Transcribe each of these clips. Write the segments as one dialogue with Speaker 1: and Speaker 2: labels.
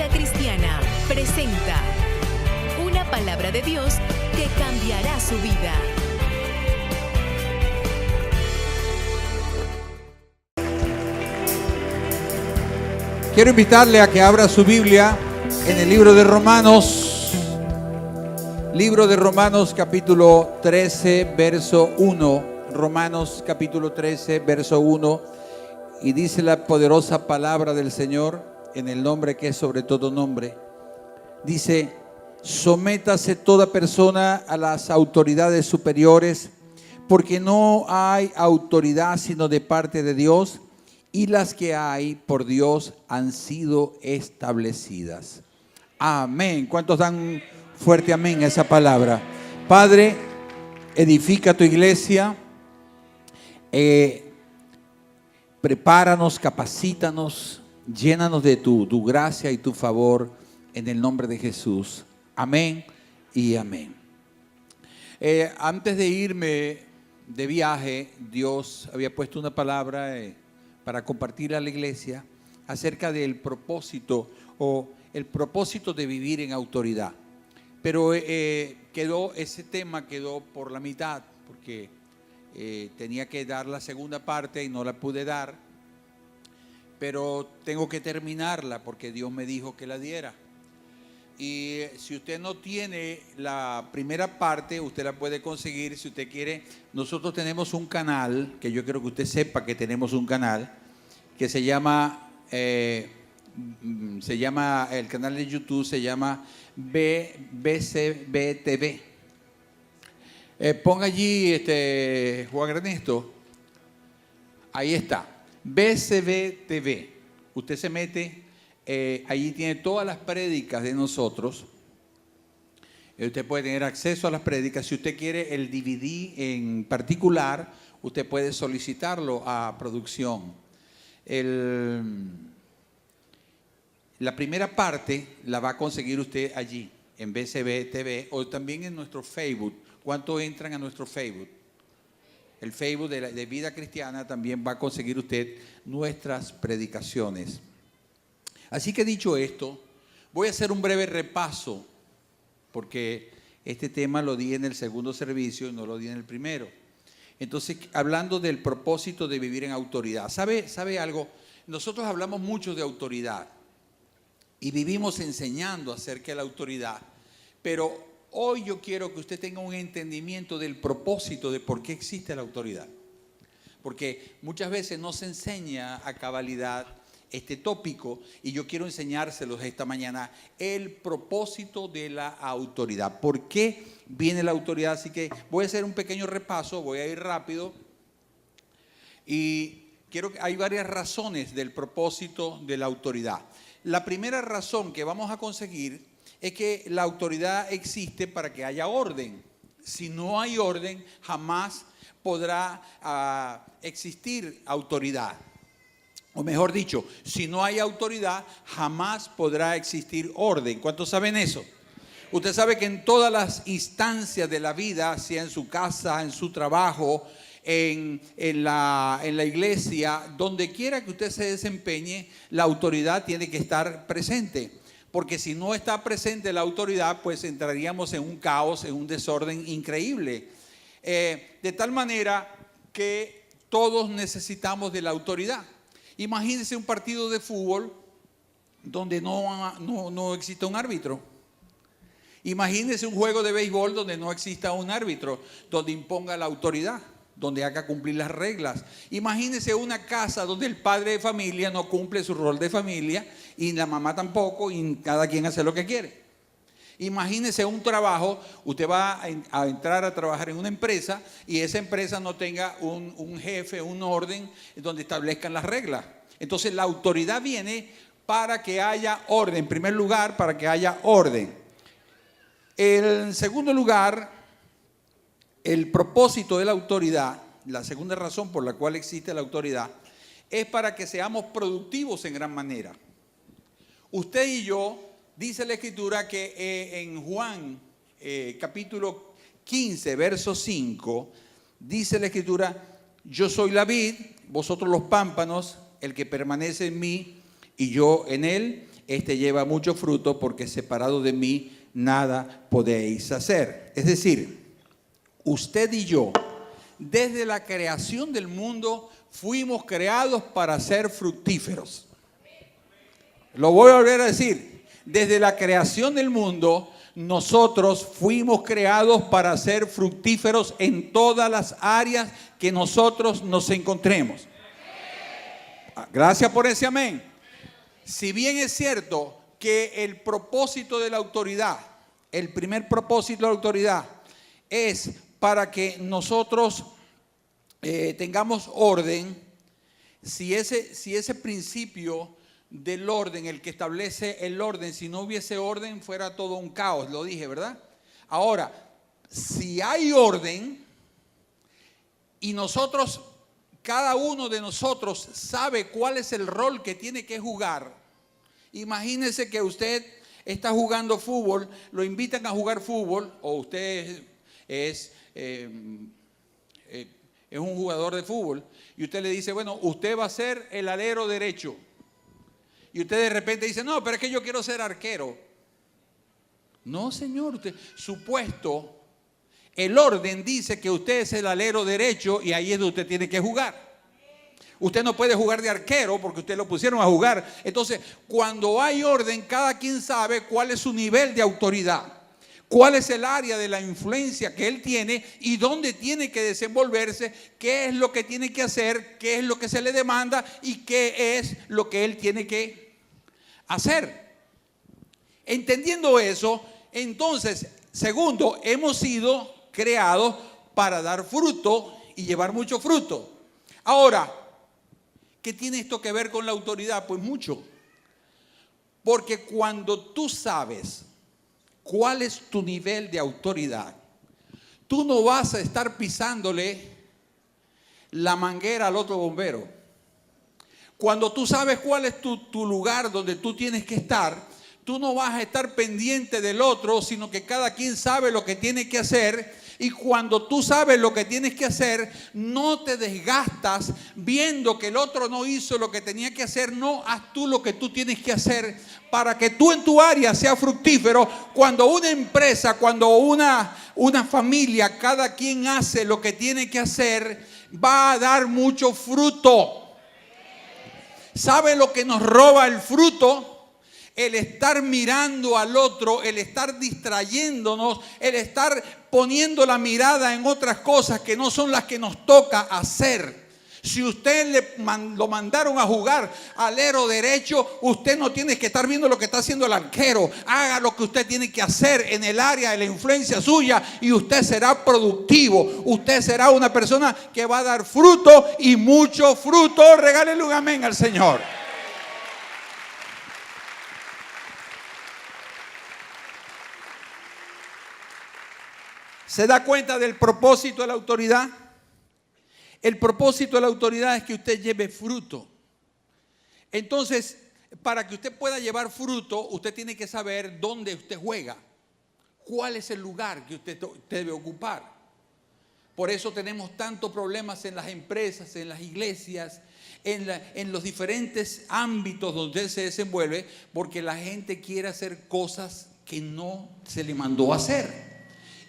Speaker 1: Vida Cristiana presenta una palabra de Dios que cambiará su vida.
Speaker 2: Quiero invitarle a que abra su Biblia en el libro de Romanos. Libro de Romanos capítulo 13, verso 1. Romanos capítulo 13, verso 1. Y dice la poderosa palabra del Señor en el nombre que es sobre todo nombre. Dice: sométase toda persona a las autoridades superiores, porque no hay autoridad sino de parte de Dios, y las que hay por Dios han sido establecidas. Amén. ¿Cuántos dan fuerte amén a esa palabra? Padre, edifica tu iglesia, prepáranos, capacítanos, llénanos de tu gracia y tu favor en el nombre de Jesús. Amén y amén. Antes de irme de viaje, Dios había puesto una palabra para compartir a la iglesia acerca del propósito o el propósito de vivir en autoridad. Pero ese tema quedó por la mitad porque tenía que dar la segunda parte y no la pude dar. Pero tengo que terminarla porque Dios me dijo que la diera. Y si usted no tiene la primera parte, usted la puede conseguir si usted quiere. Nosotros tenemos un canal, que yo quiero que usted sepa que tenemos un canal, que se llama, el canal de YouTube se llama BCB TV. Ponga allí, Juan Ernesto, ahí está, BCB TV. Usted se mete. Allí tiene todas las prédicas de nosotros. Usted puede tener acceso a las prédicas. Si usted quiere el DVD en particular, usted puede solicitarlo a producción. La primera parte la va a conseguir usted allí en BCB TV o también en nuestro Facebook. ¿Cuántos entran a nuestro Facebook? El Facebook de Vida Cristiana también va a conseguir usted nuestras predicaciones. Así que dicho esto, voy a hacer un breve repaso, porque este tema lo di en el segundo servicio y no lo di en el primero. Entonces, hablando del propósito de vivir en autoridad. ¿Sabe algo? Nosotros hablamos mucho de autoridad y vivimos enseñando acerca de la autoridad, pero hoy yo quiero que usted tenga un entendimiento del propósito de por qué existe la autoridad. Porque muchas veces no se enseña a cabalidad este tópico y yo quiero enseñárselos esta mañana el propósito de la autoridad. ¿Por qué viene la autoridad? Así que voy a hacer un pequeño repaso, voy a ir rápido y hay varias razones del propósito de la autoridad. La primera razón que vamos a conseguir es que la autoridad existe para que haya orden. Si no hay orden, jamás podrá existir autoridad. O mejor dicho, si no hay autoridad, jamás podrá existir orden. ¿Cuántos saben eso? Usted sabe que en todas las instancias de la vida, sea en su casa, en su trabajo, en la iglesia, donde quiera que usted se desempeñe, la autoridad tiene que estar presente. Porque si no está presente la autoridad, pues entraríamos en un caos, en un desorden increíble. De tal manera que todos necesitamos de la autoridad. Imagínense un partido de fútbol donde no exista un árbitro. Imagínense un juego de béisbol donde no exista un árbitro, donde imponga la autoridad, donde haga cumplir las reglas. Imagínense una casa donde el padre de familia no cumple su rol de familia y la mamá tampoco, y cada quien hace lo que quiere. Imagínese un trabajo, usted va a entrar a trabajar en una empresa y esa empresa no tenga un jefe, un orden donde establezcan las reglas. Entonces la autoridad viene para que haya orden, en primer lugar para que haya orden. En segundo lugar, el propósito de la autoridad, la segunda razón por la cual existe la autoridad, es para que seamos productivos en gran manera. Usted y yo, dice la Escritura que en Juan capítulo 15, verso 5, dice la Escritura: yo soy la vid, vosotros los pámpanos, el que permanece en mí y yo en él, este lleva mucho fruto, porque separado de mí nada podéis hacer. Es decir, usted y yo, desde la creación del mundo, fuimos creados para ser fructíferos. Lo voy a volver a decir. Desde la creación del mundo, nosotros fuimos creados para ser fructíferos en todas las áreas que nosotros nos encontremos. Gracias por ese amén. Si bien es cierto que el propósito de la autoridad, el primer propósito de la autoridad es para que nosotros tengamos orden, si ese principio del orden, el que establece el orden, si no hubiese orden fuera todo un caos, lo dije, ¿verdad? Ahora, si hay orden y nosotros, cada uno de nosotros sabe cuál es el rol que tiene que jugar. Imagínese que usted está jugando fútbol, lo invitan a jugar fútbol, o usted es un jugador de fútbol, y usted le dice, bueno, usted va a ser el alero derecho. Y usted de repente dice, no, pero es que yo quiero ser arquero. No, señor, su puesto, el orden dice que usted es el alero derecho y ahí es donde usted tiene que jugar. Usted no puede jugar de arquero porque usted lo pusieron a jugar. Entonces, cuando hay orden, cada quien sabe cuál es su nivel de autoridad, cuál es el área de la influencia que él tiene y dónde tiene que desenvolverse, qué es lo que tiene que hacer, qué es lo que se le demanda y qué es lo que él tiene que hacer. Entendiendo eso, entonces, segundo, hemos sido creados para dar fruto y llevar mucho fruto. Ahora, ¿qué tiene esto que ver con la autoridad? Pues mucho. Porque cuando tú sabes cuál es tu nivel de autoridad, tú no vas a estar pisándole la manguera al otro bombero. Cuando tú sabes cuál es tu lugar donde tú tienes que estar, tú no vas a estar pendiente del otro, sino que cada quien sabe lo que tiene que hacer. Y cuando tú sabes lo que tienes que hacer, no te desgastas viendo que el otro no hizo lo que tenía que hacer. No, haz tú lo que tú tienes que hacer para que tú en tu área seas fructífero. Cuando una empresa, cuando una familia, cada quien hace lo que tiene que hacer, va a dar mucho fruto. ¿Sabe lo que nos roba el fruto? El estar mirando al otro, el estar distrayéndonos, el estar poniendo la mirada en otras cosas que no son las que nos toca hacer. Si usted lo mandaron a jugar alero derecho, usted no tiene que estar viendo lo que está haciendo el arquero. Haga lo que usted tiene que hacer en el área de la influencia suya y usted será productivo. Usted será una persona que va a dar fruto y mucho fruto. Regálele un amén al Señor. ¿Se da cuenta del propósito de la autoridad? El propósito de la autoridad es que usted lleve fruto. Entonces, para que usted pueda llevar fruto, usted tiene que saber dónde usted juega. ¿Cuál es el lugar que usted debe ocupar? Por eso tenemos tantos problemas en las empresas, en las iglesias, en los diferentes ámbitos donde se desenvuelve, porque la gente quiere hacer cosas que no se le mandó a hacer.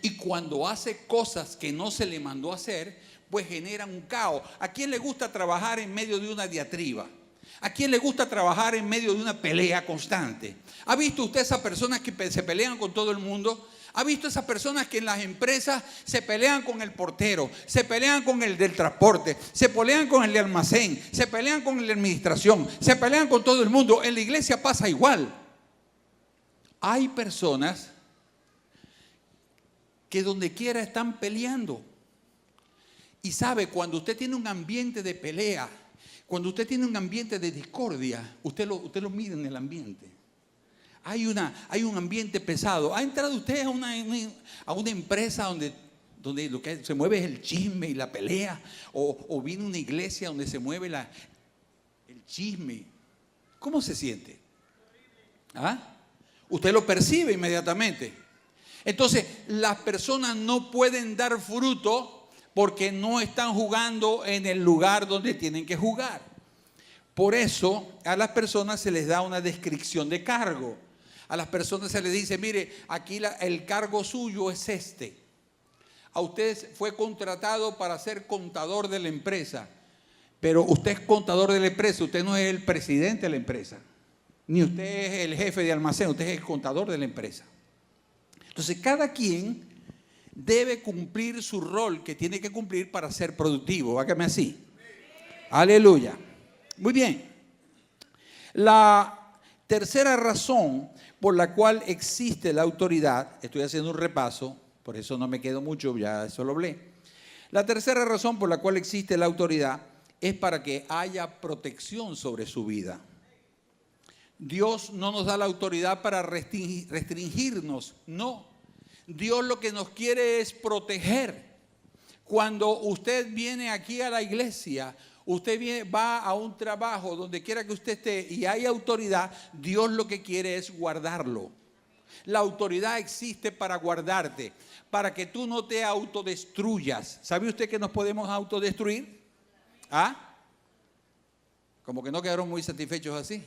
Speaker 2: Y cuando hace cosas que no se le mandó a hacer, pues generan un caos. ¿A quién le gusta trabajar en medio de una diatriba? ¿A quién le gusta trabajar en medio de una pelea constante? ¿Ha visto usted esas personas que se pelean con todo el mundo? ¿Ha visto esas personas que en las empresas se pelean con el portero, se pelean con el del transporte, se pelean con el de almacén, se pelean con el de administración, se pelean con todo el mundo? En la iglesia pasa igual. Hay personas que donde quiera están peleando. Y sabe, cuando usted tiene un ambiente de pelea, cuando usted tiene un ambiente de discordia, usted lo mira en el ambiente. Hay un ambiente pesado. ¿Ha entrado usted a una empresa donde lo que se mueve es el chisme y la pelea? ¿O viene una iglesia donde se mueve el chisme? ¿Cómo se siente? ¿Ah? Usted lo percibe inmediatamente. Entonces, las personas no pueden dar fruto porque no están jugando en el lugar donde tienen que jugar. Por eso a las personas se les da una descripción de cargo. A las personas se les dice, mire, aquí el cargo suyo es este. A usted fue contratado para ser contador de la empresa, pero usted es contador de la empresa, usted no es el presidente de la empresa, ni usted es el jefe de almacén, usted es el contador de la empresa. Entonces cada quien debe cumplir su rol que tiene que cumplir para ser productivo. Hágame así. Aleluya. Muy bien. La tercera razón por la cual existe la autoridad, estoy haciendo un repaso, por eso no me quedo mucho, ya eso lo hablé. La tercera razón por la cual existe la autoridad es para que haya protección sobre su vida. Dios no nos da la autoridad para restringirnos, no. Dios lo que nos quiere es proteger. Cuando usted viene aquí a la iglesia, usted va a un trabajo, donde quiera que usted esté y hay autoridad, Dios lo que quiere es guardarlo. La autoridad existe para guardarte, para que tú no te autodestruyas. ¿Sabe usted que nos podemos autodestruir? ¿Ah? Como que no quedaron muy satisfechos así.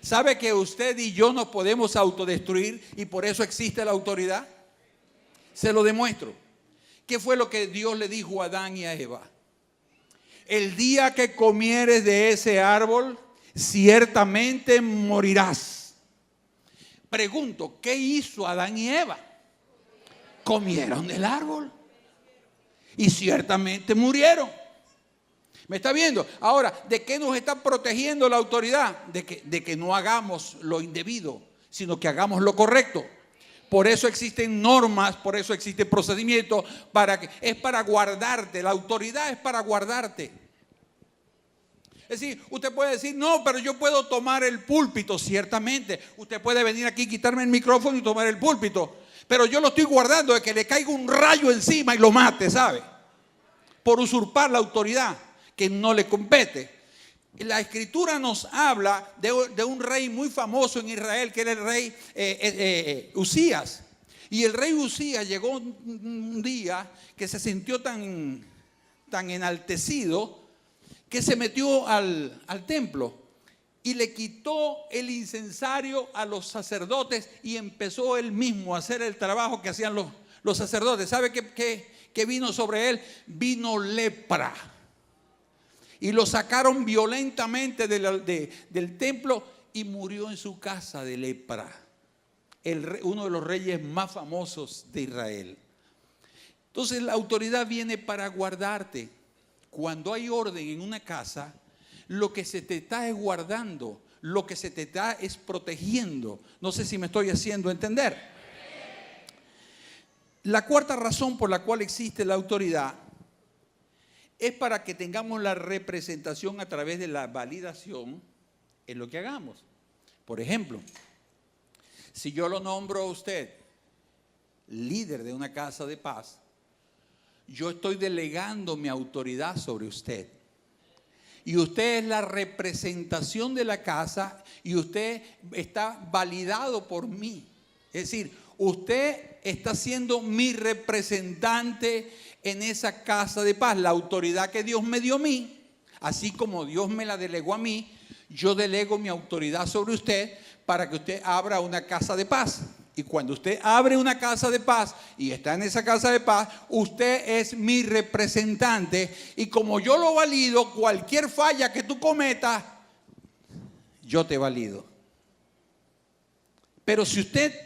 Speaker 2: ¿Sabe que usted y yo nos podemos autodestruir y por eso existe la autoridad? Se lo demuestro. ¿Qué fue lo que Dios le dijo a Adán y a Eva? El día que comieres de ese árbol, ciertamente morirás. Pregunto, ¿qué hizo Adán y Eva? Comieron del árbol y ciertamente murieron. ¿Me está viendo? Ahora, ¿de qué nos está protegiendo la autoridad? De que no hagamos lo indebido, sino que hagamos lo correcto. Por eso existen normas, por eso existe procedimiento, es para guardarte. La autoridad es para guardarte. Es decir, usted puede decir, no, pero yo puedo tomar el púlpito, ciertamente. Usted puede venir aquí, quitarme el micrófono y tomar el púlpito. Pero yo lo estoy guardando de que le caiga un rayo encima y lo mate, ¿sabe? Por usurpar la autoridad que no le compete. La escritura nos habla de un rey muy famoso en Israel, que era el rey Usías. Y el rey Usías llegó un día que se sintió tan enaltecido que se metió al templo y le quitó el incensario a los sacerdotes y empezó él mismo a hacer el trabajo que hacían los sacerdotes. ¿Sabe qué vino sobre él? Vino lepra. Y lo sacaron violentamente del templo y murió en su casa de lepra. Uno de los reyes más famosos de Israel. Entonces la autoridad viene para guardarte. Cuando hay orden en una casa, lo que se te está es guardando, lo que se te está es protegiendo. No sé si me estoy haciendo entender. La cuarta razón por la cual existe la autoridad es para que tengamos la representación a través de la validación en lo que hagamos. Por ejemplo, si yo lo nombro a usted líder de una casa de paz, yo estoy delegando mi autoridad sobre usted. Y usted es la representación de la casa y usted está validado por mí. Es decir, usted está siendo mi representante en esa casa de paz. La autoridad que Dios me dio a mí, así como Dios me la delegó a mí, yo delego mi autoridad sobre usted para que usted abra una casa de paz. Y cuando usted abre una casa de paz y está en esa casa de paz, usted es mi representante. Y como yo lo valido, cualquier falla que tú cometas, yo te valido. Pero si usted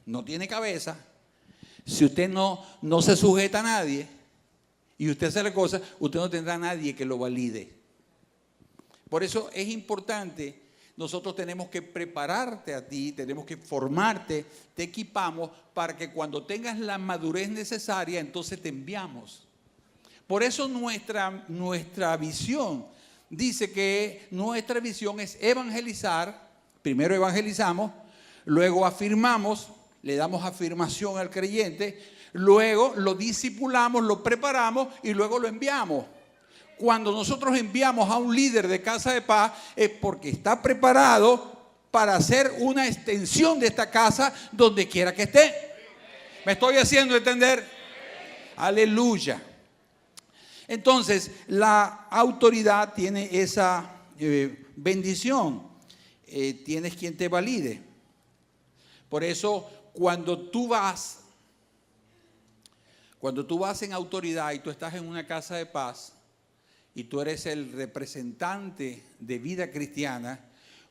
Speaker 2: no tiene cabeza, si usted no se sujeta a nadie y usted hace la cosa, usted no tendrá a nadie que lo valide. Por eso es importante. Nosotros tenemos que prepararte a ti, tenemos que formarte, te equipamos para que cuando tengas la madurez necesaria, entonces te enviamos. Por eso nuestra visión dice que nuestra visión es evangelizar. Primero evangelizamos, luego afirmamos, le damos afirmación al creyente, luego lo discipulamos, lo preparamos y luego lo enviamos. Cuando nosotros enviamos a un líder de casa de paz es porque está preparado para hacer una extensión de esta casa donde quiera que esté. ¿Me estoy haciendo entender? Aleluya. Entonces, la autoridad tiene esa bendición. Tienes quien te valide. Por eso, cuando tú vas en autoridad y tú estás en una casa de paz y tú eres el representante de vida cristiana,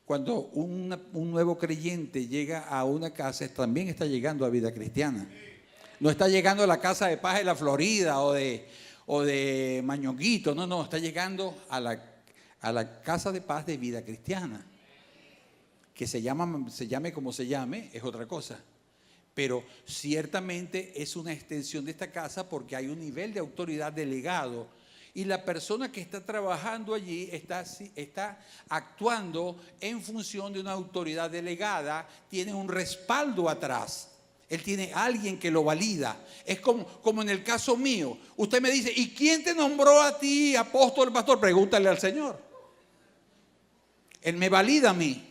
Speaker 2: cuando un nuevo creyente llega a una casa, también está llegando a vida cristiana. No está llegando a la casa de paz de la Florida o de Mañoguito, no, está llegando a la casa de paz de vida cristiana. Que se llame como se llame, es otra cosa. Pero ciertamente es una extensión de esta casa porque hay un nivel de autoridad delegado. Y la persona que está trabajando allí está actuando en función de una autoridad delegada, tiene un respaldo atrás. Él tiene alguien que lo valida. Es como en el caso mío. Usted me dice, ¿y quién te nombró a ti apóstol, pastor? Pregúntale al Señor. Él me valida a mí.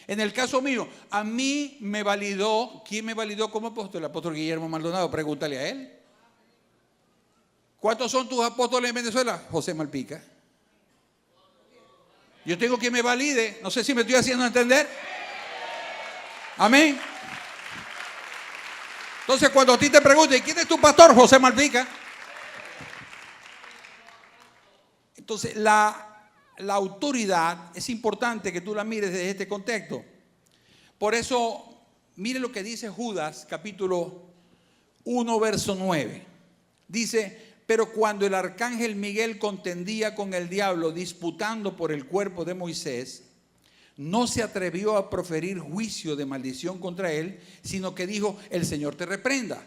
Speaker 2: En el caso mío, a mí me validó. ¿Quién me validó como apóstol? El apóstol Guillermo Maldonado. Pregúntale a él. ¿Cuántos son tus apóstoles en Venezuela? José Malpica. Yo tengo quien me valide. No sé si me estoy haciendo entender. Amén. Entonces, cuando a ti te pregunten, ¿quién es tu pastor? José Malpica. Entonces, la autoridad es importante que tú la mires desde este contexto. Por eso, mire lo que dice Judas, capítulo 1, verso 9. Dice, pero cuando el arcángel Miguel contendía con el diablo, disputando por el cuerpo de Moisés, no se atrevió a proferir juicio de maldición contra él, sino que dijo, el Señor te reprenda.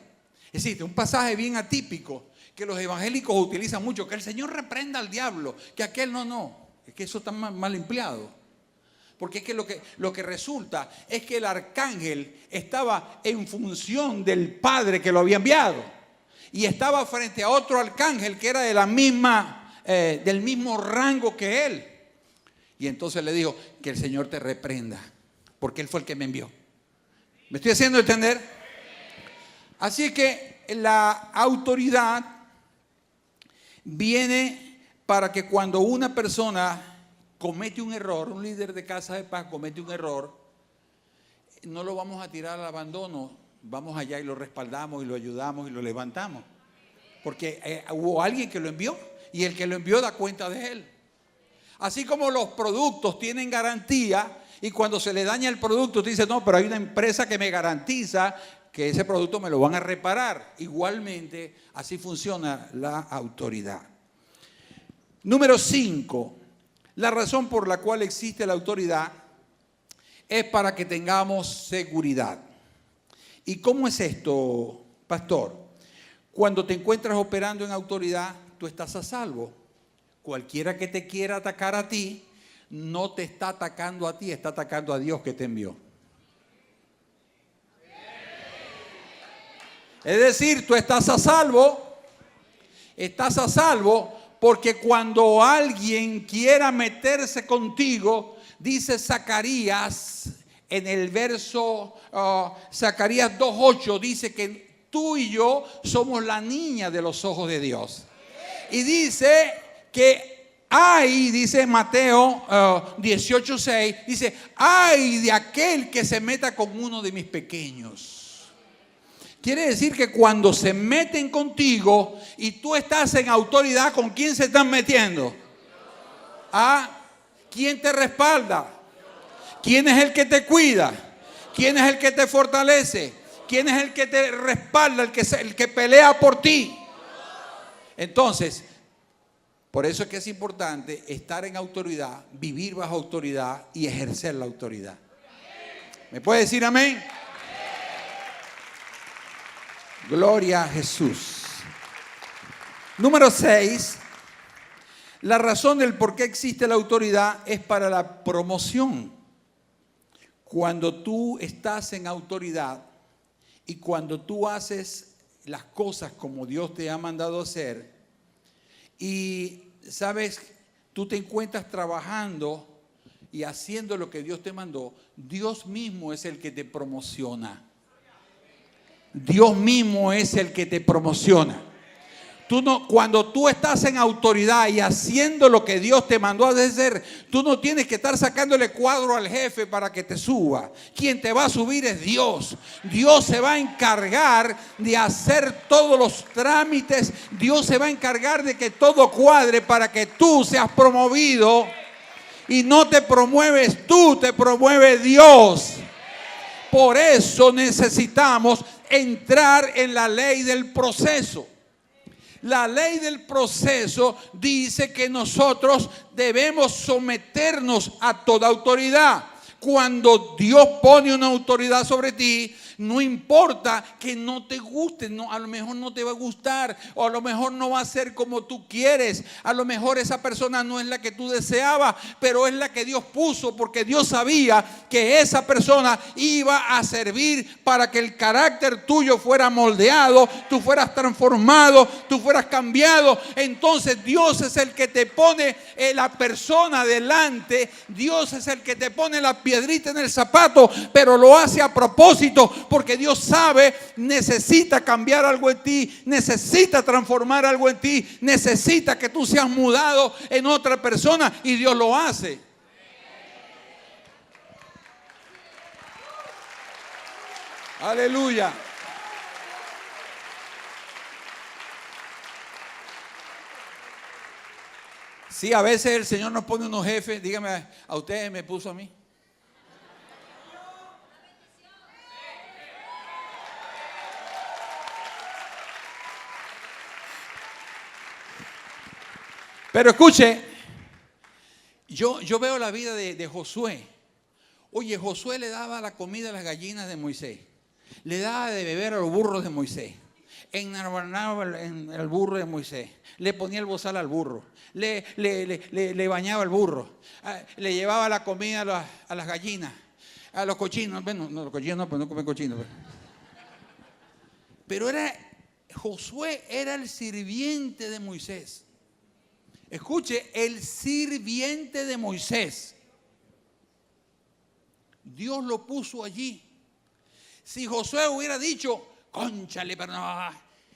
Speaker 2: Es decir, un pasaje bien atípico que los evangélicos utilizan mucho, que el Señor reprenda al diablo, que aquel no. Es que eso está mal empleado. Porque es que lo que resulta es que el arcángel estaba en función del Padre que lo había enviado. Y estaba frente a otro arcángel que era de del mismo rango que él. Y entonces le dijo, que el Señor te reprenda, porque Él fue el que me envió. ¿Me estoy haciendo entender? Así que la autoridad viene para que cuando una persona comete un error, un líder de casa de paz comete un error, no lo vamos a tirar al abandono, vamos allá y lo respaldamos y lo ayudamos y lo levantamos. Porque hubo alguien que lo envió y el que lo envió da cuenta de él. Así como los productos tienen garantía y cuando se le daña el producto, usted dice, no, pero hay una empresa que me garantiza que ese producto me lo van a reparar. Igualmente, así funciona la autoridad. Número 5, la razón por la cual existe la autoridad es para que tengamos seguridad. ¿Y cómo es esto, pastor? Cuando te encuentras operando en autoridad, tú estás a salvo. Cualquiera que te quiera atacar a ti, no te está atacando a ti, está atacando a Dios que te envió. Es decir, tú estás a salvo porque cuando alguien quiera meterse contigo, dice Zacarías, en el verso Zacarías 2:8, dice que tú y yo somos la niña de los ojos de Dios. Y dice que ay, dice Mateo 18:6, dice, ay de aquel que se meta con uno de mis pequeños. Quiere decir que cuando se meten contigo y tú estás en autoridad, ¿con quién se están metiendo? ¿Ah? ¿Quién te respalda? ¿Quién es el que te cuida? ¿Quién es el que te fortalece? ¿Quién es el que te respalda, el que pelea por ti? Entonces, por eso es que es importante estar en autoridad, vivir bajo autoridad y ejercer la autoridad. ¿Me puede decir amén? Gloria a Jesús. Número 6. La razón del por qué existe la autoridad es para la promoción. Cuando tú estás en autoridad y cuando tú haces las cosas como Dios te ha mandado hacer y sabes, tú te encuentras trabajando y haciendo lo que Dios te mandó, Dios mismo es el que te promociona. Dios mismo es el que te promociona. Cuando tú estás en autoridad y haciendo lo que Dios te mandó a hacer, tú no tienes que estar sacándole cuadro al jefe para que te suba. Quien te va a subir es Dios. Dios se va a encargar de hacer todos los trámites. Dios se va a encargar de que todo cuadre para que tú seas promovido. Y no te promueves tú, te promueve Dios. Por eso necesitamos entrar en la ley del proceso. La ley del proceso dice que nosotros debemos someternos a toda autoridad. Cuando Dios pone una autoridad sobre ti, no importa que no te guste, a lo mejor no te va a gustar, o a lo mejor no va a ser como tú quieres, a lo mejor esa persona no es la que tú deseabas, pero es la que Dios puso, porque Dios sabía que esa persona iba a servir para que el carácter tuyo fuera moldeado, tú fueras transformado, tú fueras cambiado. Entonces Dios es el que te pone la persona delante, Dios es el que te pone la piedrita en el zapato, pero lo hace a propósito, porque Dios sabe, necesita cambiar algo en ti, necesita transformar algo en ti, necesita que tú seas mudado en otra persona, y Dios lo hace. Aleluya. Sí, a veces el Señor nos pone unos jefes. Dígame, a ustedes me puso a mí. Pero escuche, yo veo la vida de Josué. Oye, Josué le daba la comida a las gallinas de Moisés, le daba de beber a los burros de Moisés, enarbanaba en el burro de Moisés, le ponía el bozal al burro, le bañaba al burro, le llevaba la comida a las gallinas, a los cochinos. Bueno, no, los cochinos no, pues no comen cochinos. Pero Josué era el sirviente de Moisés. Escuche, el sirviente de Moisés. Dios lo puso allí. Si Josué hubiera dicho, cónchale, pero no,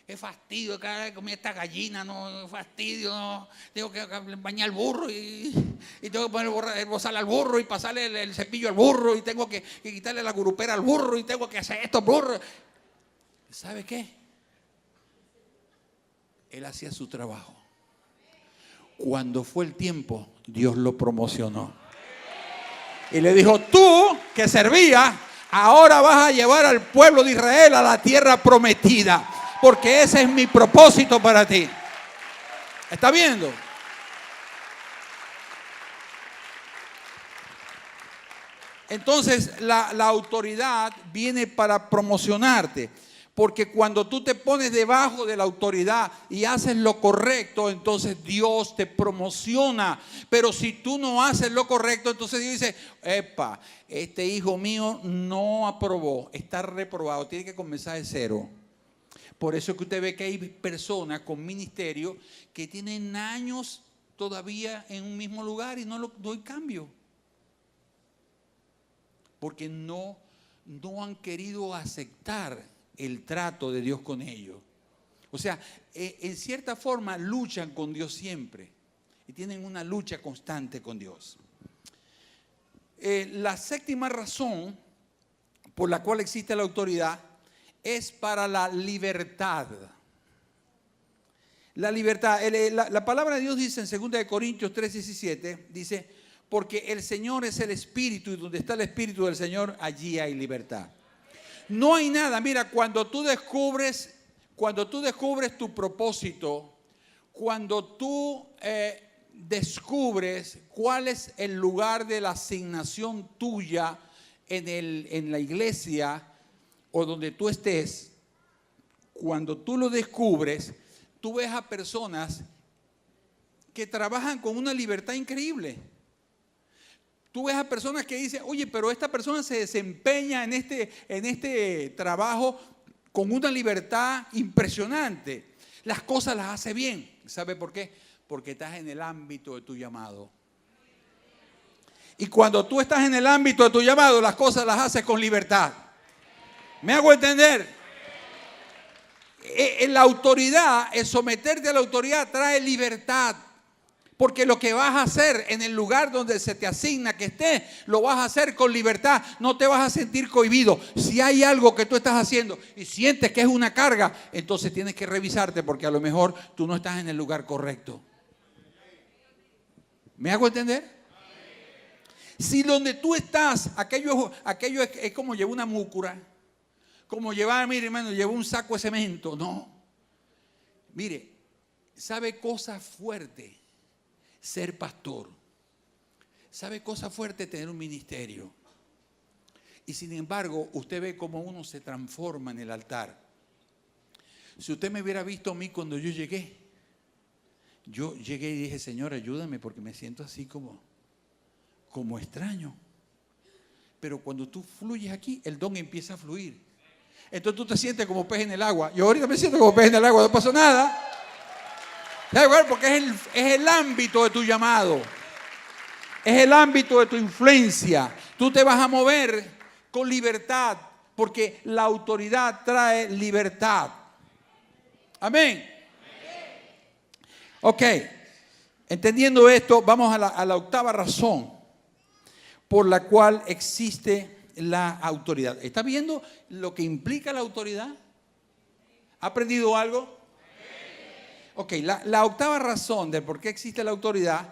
Speaker 2: es fastidio cada vez que comí esta gallina, no, fastidio, no, tengo que bañar al burro y tengo que poner el bozal al burro y pasarle el cepillo al burro y tengo que quitarle la gurupera al burro y tengo que hacer esto al burro. ¿Sabe qué? Él hacía su trabajo. Cuando fue el tiempo, Dios lo promocionó. Y le dijo, tú que servías, ahora vas a llevar al pueblo de Israel a la tierra prometida, porque ese es mi propósito para ti. ¿Está viendo? Entonces la autoridad viene para promocionarte. Porque cuando tú te pones debajo de la autoridad y haces lo correcto, entonces Dios te promociona. Pero si tú no haces lo correcto, entonces Dios dice, epa, este hijo mío no aprobó, está reprobado, tiene que comenzar de cero. Por eso es que usted ve que hay personas con ministerio que tienen años todavía en un mismo lugar y no hay cambio. Porque no han querido aceptar el trato de Dios con ellos. O sea, en cierta forma luchan con Dios siempre y tienen una lucha constante con Dios. La séptima razón por la cual existe la autoridad es para la libertad. La libertad, la palabra de Dios dice en 2 Corintios 3:17, dice, porque el Señor es el Espíritu y donde está el Espíritu del Señor, allí hay libertad. No hay nada. Mira, cuando tú descubres tu propósito, cuando tú descubres cuál es el lugar de la asignación tuya en la iglesia o donde tú estés, cuando tú lo descubres, tú ves a personas que trabajan con una libertad increíble. Tú ves a personas que dicen, oye, pero esta persona se desempeña en este trabajo con una libertad impresionante. Las cosas las hace bien. ¿Sabe por qué? Porque estás en el ámbito de tu llamado. Y cuando tú estás en el ámbito de tu llamado, las cosas las haces con libertad. ¿Me hago entender? la autoridad, el someterte a la autoridad trae libertad. Porque lo que vas a hacer en el lugar donde se te asigna que estés, lo vas a hacer con libertad. No te vas a sentir cohibido. Si hay algo que tú estás haciendo y sientes que es una carga, entonces tienes que revisarte porque a lo mejor tú no estás en el lugar correcto. ¿Me hago entender? Si donde tú estás, aquello es como llevar una múcura, como llevar, mire hermano, llevar un saco de cemento. No. Mire, ¿sabe cosa fuerte? Ser pastor. ¿Sabe cosa fuerte? Tener un ministerio. Y sin embargo, usted ve cómo uno se transforma en el altar. Si usted me hubiera visto a mí cuando yo llegué y dije, Señor, ayúdame porque me siento así como extraño. Pero cuando tú fluyes aquí, el don empieza a fluir. Entonces tú te sientes como pez en el agua. Yo ahorita me siento como pez en el agua, no pasó nada. Porque es el ámbito de tu llamado. Es el ámbito de tu influencia. Tú te vas a mover con libertad porque la autoridad trae libertad. Amén. Ok. Entendiendo esto, vamos a la octava razón por la cual existe la autoridad. ¿Está viendo lo que implica la autoridad? ¿Ha aprendido algo? Ok, la octava razón de por qué existe la autoridad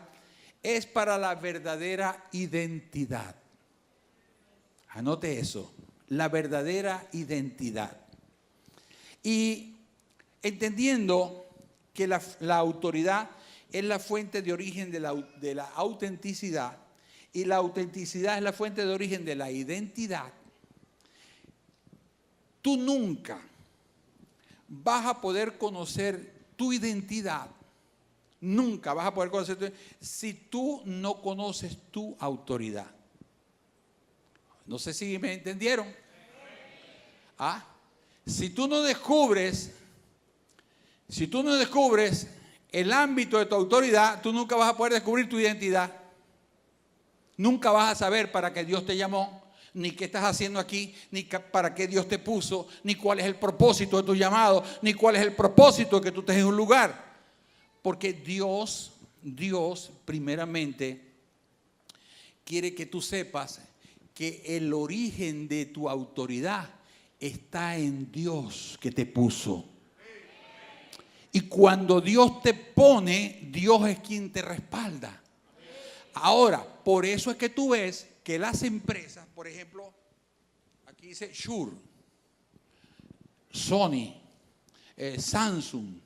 Speaker 2: es para la verdadera identidad. Anote eso, la verdadera identidad. Y entendiendo que la autoridad es la fuente de origen de la autenticidad y la autenticidad es la fuente de origen de la identidad, tú nunca vas a poder conocer tu identidad. Nunca vas a poder conocer tu identidad si tú no conoces tu autoridad. No sé si me entendieron. Si tú no descubres el ámbito de tu autoridad, tú nunca vas a poder descubrir tu identidad. Nunca vas a saber para qué Dios te llamó, ni qué estás haciendo aquí, ni para qué Dios te puso, ni cuál es el propósito de tu llamado, ni cuál es el propósito de que tú estés en un lugar. Porque Dios primeramente quiere que tú sepas que el origen de tu autoridad está en Dios que te puso. Y cuando Dios te pone, Dios es quien te respalda. Ahora, por eso es que tú ves que las empresas, por ejemplo, aquí dice Shure, Sony, Samsung,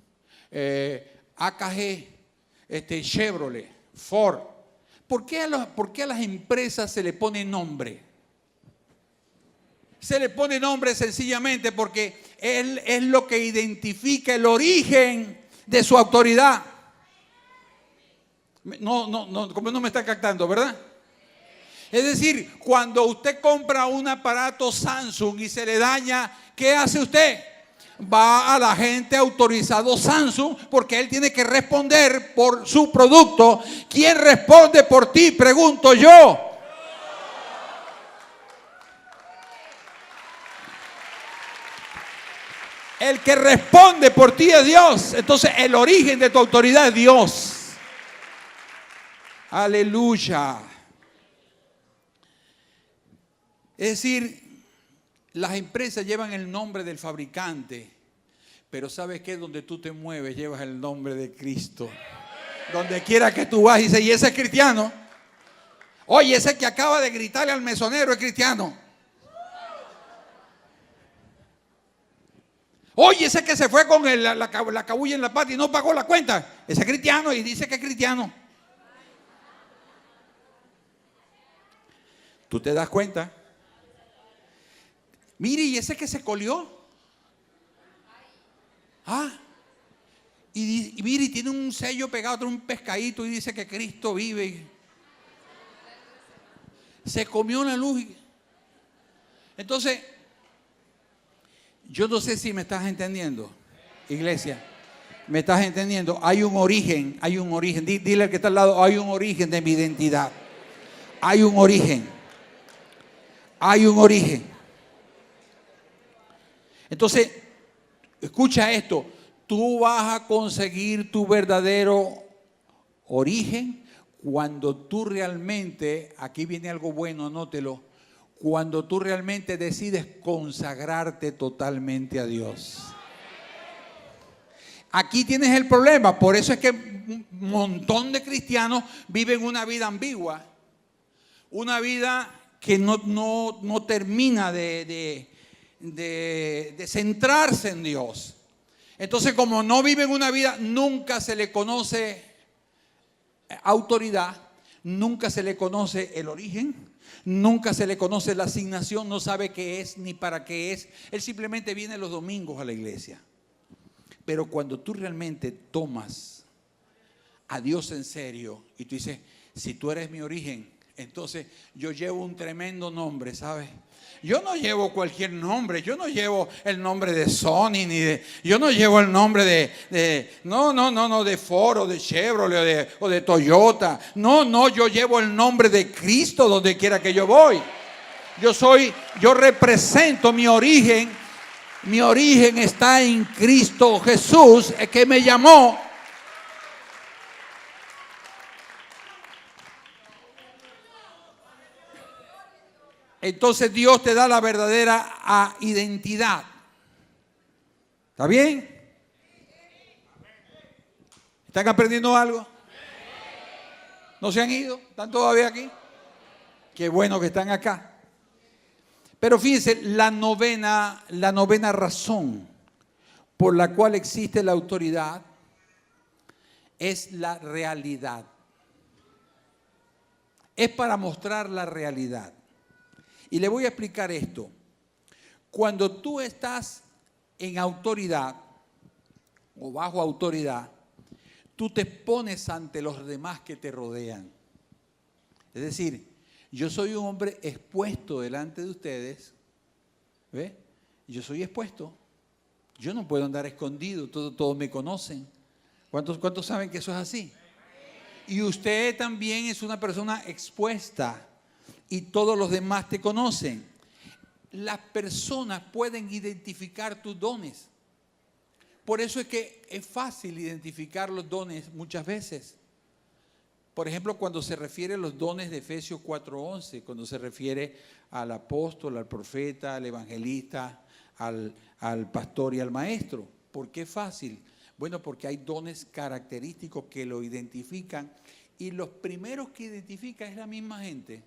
Speaker 2: AKG, Chevrolet, Ford. ¿Por qué a las empresas se le pone nombre? Se le pone nombre sencillamente porque él es lo que identifica el origen de su autoridad. No, como no me está captando, ¿verdad? Es decir, cuando usted compra un aparato Samsung y se le daña, ¿qué hace usted? Va al agente autorizado Samsung porque él tiene que responder por su producto. ¿Quién responde por ti? Pregunto yo. El que responde por ti es Dios. Entonces el origen de tu autoridad es Dios. Aleluya. Es decir, las empresas llevan el nombre del fabricante, pero ¿sabes qué? Donde tú te mueves llevas el nombre de Cristo. Donde quiera que tú vas, dice, y ese es cristiano. Oye, ese que acaba de gritarle al mesonero es cristiano. Oye, ese que se fue con la cabulla en la pata y no pagó la cuenta, ese es cristiano y dice que es cristiano. ¿Tú te das cuenta? Mire, y ese que se colió. Y mire, y tiene un sello pegado, tiene un pescadito y dice que Cristo vive. Se comió la luz. Entonces, yo no sé si me estás entendiendo, iglesia. ¿Me estás entendiendo? Hay un origen. Dile al que está al lado, hay un origen de mi identidad. Hay un origen. Entonces, escucha esto, tú vas a conseguir tu verdadero origen cuando tú realmente, aquí viene algo bueno, anótelo, cuando tú realmente decides consagrarte totalmente a Dios. Aquí tienes el problema, por eso es que un montón de cristianos viven una vida ambigua, una vida que no termina de centrarse en Dios. Entonces, como no viven una vida, nunca se le conoce autoridad, nunca se le conoce el origen, nunca se le conoce la asignación, no sabe qué es ni para qué es. Él simplemente viene los domingos a la iglesia. Pero cuando tú realmente tomas a Dios en serio y tú dices, si tú eres mi origen, entonces yo llevo un tremendo nombre, ¿sabes? Yo no llevo cualquier nombre, yo no llevo el nombre de Sony, yo no llevo el nombre de Ford o de Chevrolet o de Toyota. No, yo llevo el nombre de Cristo donde quiera que yo voy. Yo represento mi origen. Mi origen está en Cristo Jesús, el que me llamó. Entonces Dios te da la verdadera identidad. ¿Está bien? ¿Están aprendiendo algo? ¿No se han ido? ¿Están todavía aquí? Qué bueno que están acá. Pero fíjense, la novena razón por la cual existe la autoridad es la realidad. Es para mostrar la realidad. Y le voy a explicar esto. Cuando tú estás en autoridad o bajo autoridad, tú te pones ante los demás que te rodean. Es decir, yo soy un hombre expuesto delante de ustedes. ¿Ve? Yo soy expuesto. Yo no puedo andar escondido, todos me conocen. ¿Cuántos saben que eso es así? Y usted también es una persona expuesta y todos los demás te conocen. Las personas pueden identificar tus dones. Por eso es que es fácil identificar los dones muchas veces. Por ejemplo, cuando se refiere a los dones de Efesios 4:11, cuando se refiere al apóstol, al profeta, al evangelista, al pastor y al maestro. ¿Por qué es fácil? Bueno, porque hay dones característicos que lo identifican y los primeros que identifican es la misma gente.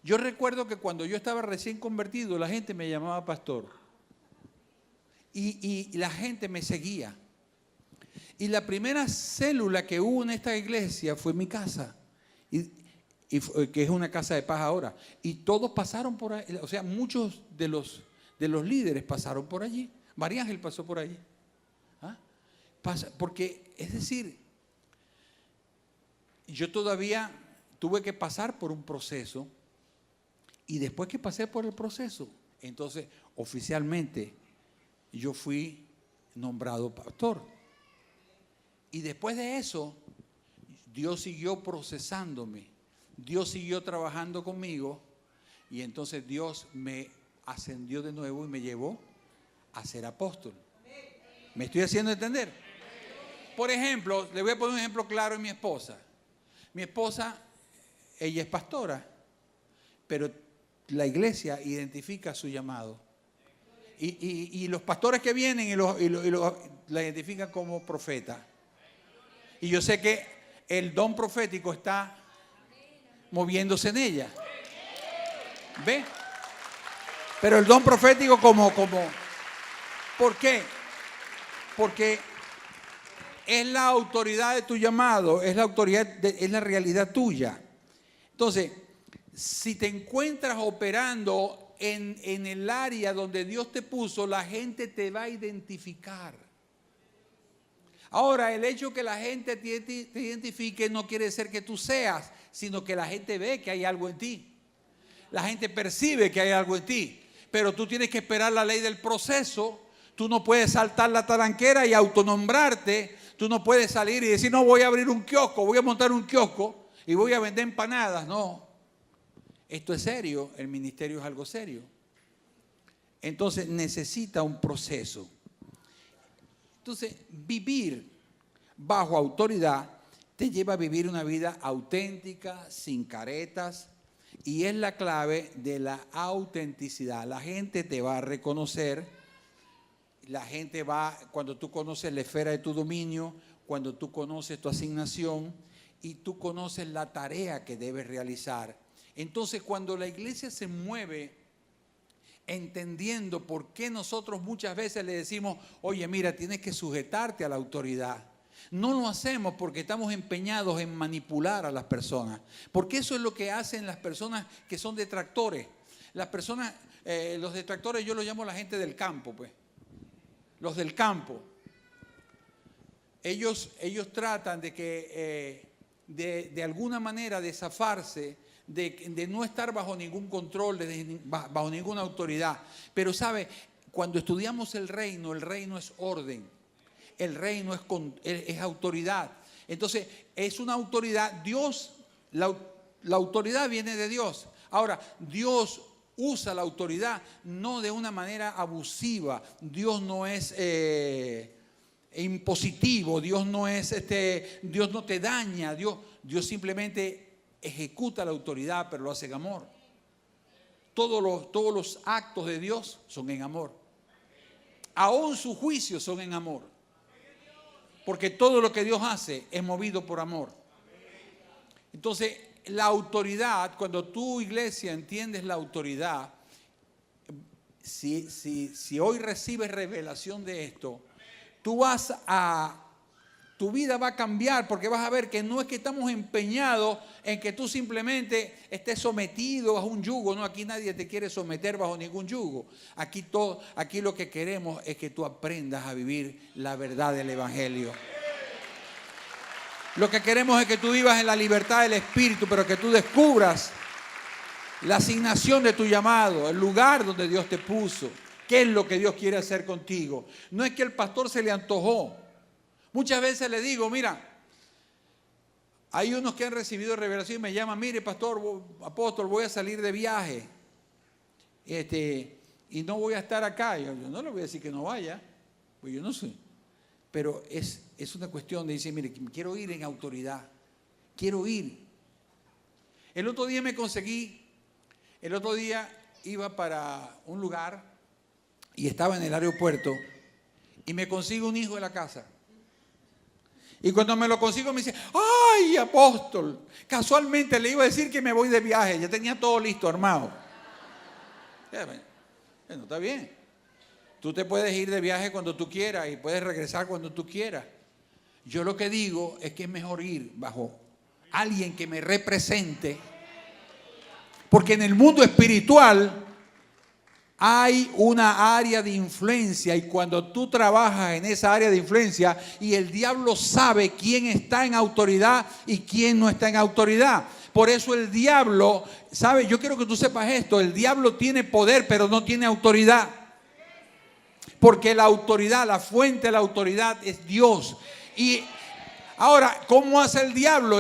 Speaker 2: Yo recuerdo que cuando yo estaba recién convertido, la gente me llamaba pastor y la gente me seguía. Y la primera célula que hubo en esta iglesia fue mi casa, que es una casa de paz ahora. Y todos pasaron por ahí, o sea, muchos de los líderes pasaron por allí. María Ángel pasó por allí. ¿Ah? Porque, es decir, yo todavía tuve que pasar por un proceso. Y después que pasé por el proceso, entonces oficialmente yo fui nombrado pastor. Y después de eso, Dios siguió procesándome. Dios siguió trabajando conmigo. Y entonces Dios me ascendió de nuevo y me llevó a ser apóstol. ¿Me estoy haciendo entender? Por ejemplo, le voy a poner un ejemplo claro en mi esposa. Mi esposa, ella es pastora, pero la iglesia identifica su llamado. Y los pastores que vienen la identifican como profeta. Y yo sé que el don profético está moviéndose en ella. ¿Ve? Pero el don profético ¿por qué? Porque es la autoridad de tu llamado, es la autoridad, es la realidad tuya. Entonces, si te encuentras operando en el área donde Dios te puso, la gente te va a identificar. Ahora, el hecho que la gente te identifique no quiere decir que tú seas, sino que la gente ve que hay algo en ti. La gente percibe que hay algo en ti. Pero tú tienes que esperar la ley del proceso. Tú no puedes saltar la talanquera y autonombrarte. Tú no puedes salir y decir, no, voy a abrir un kiosco, voy a montar un kiosco y voy a vender empanadas. No. Esto es serio, el ministerio es algo serio. Entonces necesita un proceso. Entonces, vivir bajo autoridad te lleva a vivir una vida auténtica, sin caretas, y es la clave de la autenticidad. La gente te va a reconocer, la gente va, cuando tú conoces la esfera de tu dominio, cuando tú conoces tu asignación y tú conoces la tarea que debes realizar. Entonces, cuando la iglesia se mueve entendiendo por qué nosotros muchas veces le decimos, oye, mira, tienes que sujetarte a la autoridad. No lo hacemos porque estamos empeñados en manipular a las personas, porque eso es lo que hacen las personas que son detractores. Las personas, los detractores yo los llamo la gente del campo, pues. Los del campo. Ellos tratan de que de alguna manera de zafarse, de no estar bajo ningún control, bajo ninguna autoridad. Pero sabe, cuando estudiamos el reino es orden, el reino es autoridad. Entonces es una autoridad, Dios, la autoridad viene de Dios. Ahora, Dios usa la autoridad no de una manera abusiva. Dios no es impositivo, Dios no es Dios no te daña, Dios simplemente ejecuta la autoridad, pero lo hace en amor. Todos los actos de Dios son en amor. Aún sus juicios son en amor. Porque todo lo que Dios hace es movido por amor. Entonces, la autoridad, cuando tu iglesia entiendes la autoridad, si hoy recibes revelación de esto, tu vida va a cambiar, porque vas a ver que no es que estamos empeñados en que tú simplemente estés sometido bajo un yugo. No, aquí nadie te quiere someter bajo ningún yugo. Aquí lo que queremos es que tú aprendas a vivir la verdad del Evangelio. Lo que queremos es que tú vivas en la libertad del Espíritu, pero que tú descubras la asignación de tu llamado, el lugar donde Dios te puso, qué es lo que Dios quiere hacer contigo. No es que el pastor se le antojó. Muchas veces le digo, mira, hay unos que han recibido revelación y me llaman, mire pastor, apóstol, voy a salir de viaje y no voy a estar acá. Yo no le voy a decir que no vaya, pues yo no sé. Pero es una cuestión de decir, mire, quiero ir en autoridad, quiero ir. El otro día iba para un lugar y estaba en el aeropuerto y me consigo un hijo de la casa. Y cuando me lo consigo me dice, ¡ay, apóstol! Casualmente le iba a decir que me voy de viaje. Ya tenía todo listo, armado. Bueno, está bien. Tú te puedes ir de viaje cuando tú quieras y puedes regresar cuando tú quieras. Yo lo que digo es que es mejor ir bajo alguien que me represente. Porque en el mundo espiritual hay una área de influencia, y cuando tú trabajas en esa área de influencia y el diablo sabe quién está en autoridad y quién no está en autoridad. Por eso el diablo, ¿sabe? Yo quiero que tú sepas esto, el diablo tiene poder pero no tiene autoridad. Porque la autoridad, la fuente de la autoridad es Dios. Y ahora, ¿cómo hace el diablo?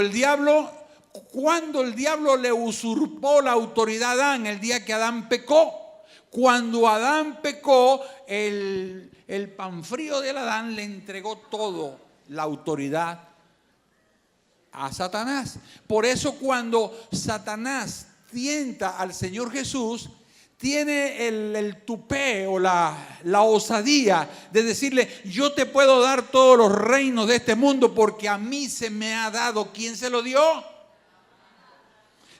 Speaker 2: Cuando el diablo le usurpó la autoridad a Adán, el día que Adán pecó. Cuando Adán pecó, el panfrío de Adán le entregó todo, la autoridad a Satanás. Por eso cuando Satanás tienta al Señor Jesús, tiene el tupé o la osadía de decirle, yo te puedo dar todos los reinos de este mundo porque a mí se me ha dado. ¿Quién se lo dio?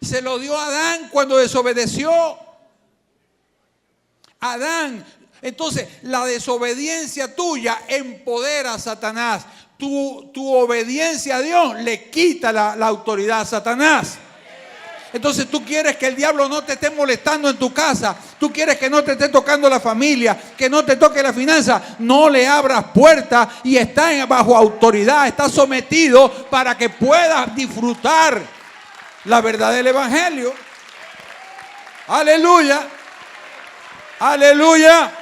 Speaker 2: Se lo dio a Adán cuando desobedeció. Adán. Entonces la desobediencia tuya empodera a Satanás. Tu obediencia a Dios le quita la autoridad a Satanás. Entonces tú quieres que el diablo no te esté molestando en tu casa. Tú quieres que no te esté tocando la familia, que no te toque la finanza. No le abras puerta y está bajo autoridad, está sometido para que puedas disfrutar la verdad del Evangelio. Aleluya. Aleluya.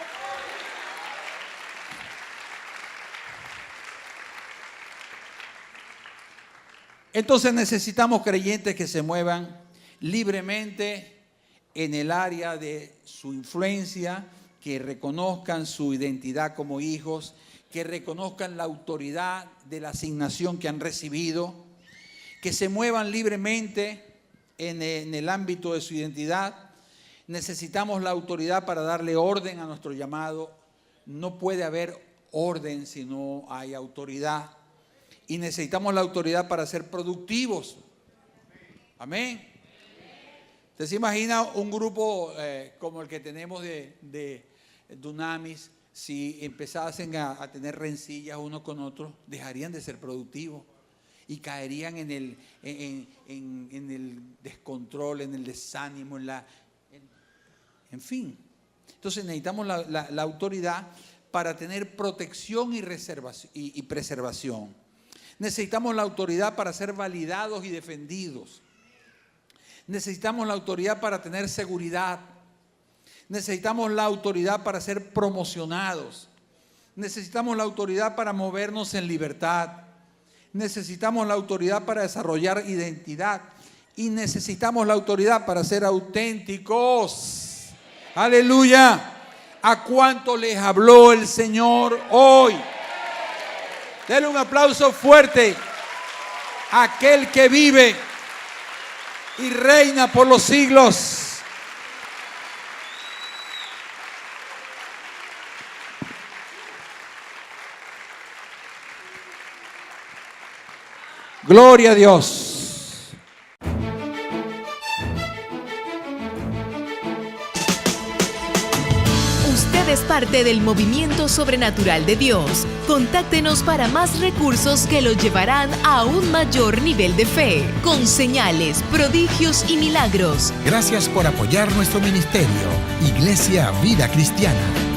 Speaker 2: Entonces necesitamos creyentes que se muevan libremente en el área de su influencia, que reconozcan su identidad como hijos, que reconozcan la autoridad de la asignación que han recibido, que se muevan libremente en el ámbito de su identidad. Necesitamos la autoridad para darle orden a nuestro llamado. No puede haber orden si no hay autoridad. Y necesitamos la autoridad para ser productivos. Amén. ¿Usted se imagina un grupo como el que tenemos de Dunamis? Si empezasen a tener rencillas unos con otros, dejarían de ser productivos y caerían en el descontrol, en el desánimo, en fin. Entonces necesitamos la autoridad para tener protección y preservación. Necesitamos la autoridad para ser validados y defendidos. Necesitamos la autoridad para tener seguridad. Necesitamos la autoridad para ser promocionados. Necesitamos la autoridad para movernos en libertad. Necesitamos la autoridad para desarrollar identidad. Y necesitamos la autoridad para ser auténticos. ¡Aleluya! ¿A cuánto les habló el Señor hoy? Denle un aplauso fuerte a aquel que vive y reina por los siglos. Gloria a Dios.
Speaker 1: Usted es parte del movimiento sobrenatural de Dios. Contáctenos para más recursos que lo llevarán a un mayor nivel de fe, con señales, prodigios y milagros.
Speaker 3: Gracias por apoyar nuestro ministerio, Iglesia Vida Cristiana.